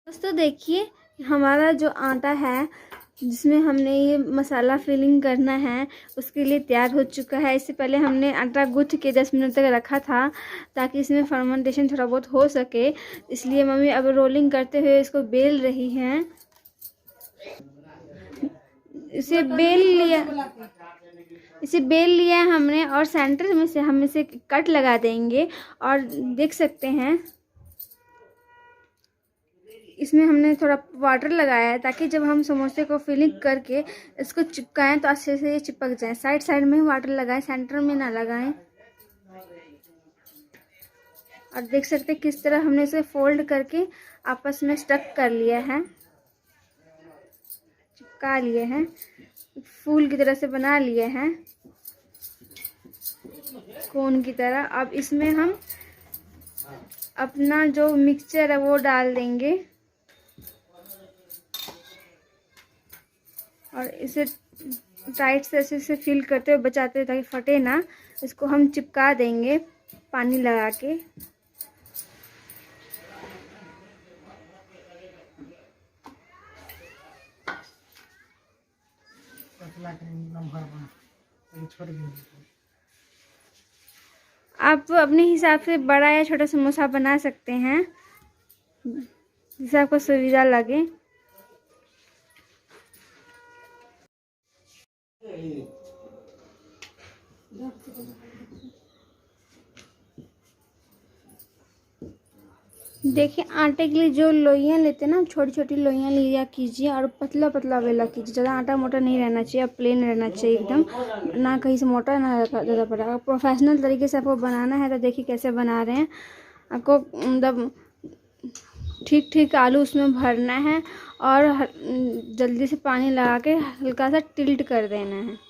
दोस्तों देखिए हमारा जो आटा है जिसमें हमने ये मसाला फिलिंग करना है उसके लिए तैयार हो चुका है। इससे पहले हमने आटा गूँथ के 10 मिनट तक रखा था ताकि इसमें फर्मेंटेशन थोड़ा बहुत हो सके। इसलिए मम्मी अब रोलिंग करते हुए इसको बेल रही हैं। इसे बेल लिया हमने और सेंटर में से हम इसे कट लगा देंगे। और देख सकते हैं इसमें हमने थोड़ा वाटर लगाया है ताकि जब हम समोसे को फिलिंग करके इसको चिपकाएं तो अच्छे से ये चिपक जाए। साइड साइड में ही वाटर लगाएं, सेंटर में ना लगाएं। और देख सकते हैं किस तरह हमने इसे फोल्ड करके आपस में स्टक कर लिया है, चिपका लिए हैं, फूल की तरह से बना लिए हैं, कोन की तरह। अब इसमें हम अपना जो मिक्सचर है वो डाल देंगे और इसे टाइट से ऐसे से फिल करते हुए बचाते हुए ताकि फटे ना। इसको हम चिपका देंगे पानी लगा के। आप अपने हिसाब से बड़ा या छोटा समोसा बना सकते हैं जिससे आपको सुविधा लगे। देखिए आटे के लिए जो लोइयाँ लेते हैं ना, छोटी छोटी लोइयाँ लिया कीजिए और पतला पतला बेला कीजिए। ज़्यादा आटा मोटा नहीं रहना चाहिए, प्लेन रहना चाहिए एकदम, ना कहीं से मोटा ना ज़्यादा पड़ा। अगर प्रोफेशनल तरीके से आपको बनाना है तो देखिए कैसे बना रहे हैं। आपको मतलब ठीक ठीक आलू उसमें भरना है और जल्दी से पानी लगा के हल्का सा टिल्ट कर देना है।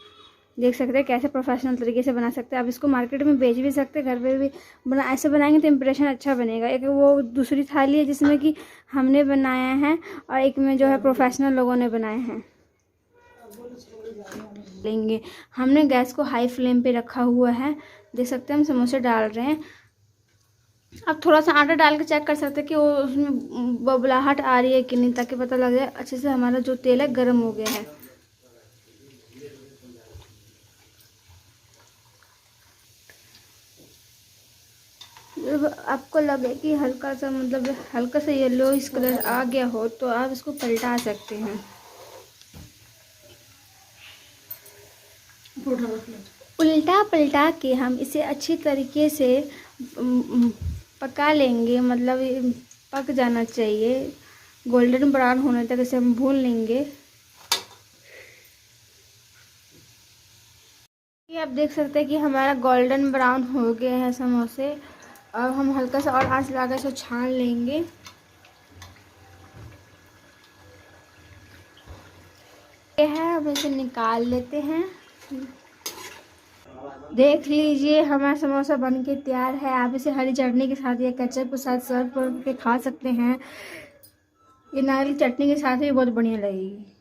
देख सकते हैं कैसे प्रोफेशनल तरीके से बना सकते हैं। आप इसको मार्केट में बेच भी सकते हैं, घर पे भी ऐसे बनाएंगे तो इम्प्रेशन अच्छा बनेगा। एक वो दूसरी थाली है जिसमें कि हमने बनाया है और एक में जो है प्रोफेशनल लोगों ने बनाए हैं। लेंगे हमने गैस को हाई फ्लेम पे रखा हुआ है। देख सकते हैं हम समोसे डाल रहे हैं। आप थोड़ा सा आटा डाल के चेक कर सकते हैं कि वो उसमें बबलाहट आ रही है कि नहीं, ताकि पता लग जाए अच्छे से हमारा जो तेल है गर्म हो गया है। जब आपको लगे कि हल्का सा मतलब हल्का सा येलोइश कलर आ गया हो तो आप इसको पलटा सकते हैं। उल्टा पलटा के हम इसे अच्छी तरीके से पका लेंगे। मतलब पक जाना चाहिए, गोल्डन ब्राउन होने तक इसे हम भून लेंगे। ये आप देख सकते हैं कि हमारा गोल्डन ब्राउन हो गया है समोसे। अब हम हल्का सा और आंच लगा इसको छान लेंगे। ये है, हम इसे निकाल लेते हैं। देख लीजिए हमारा समोसा बनके तैयार है। आप इसे हरी चटनी के साथ या केचप के साथ सर्व करके खा सकते हैं। ये नारियल चटनी के साथ भी बहुत बढ़िया लगेगी।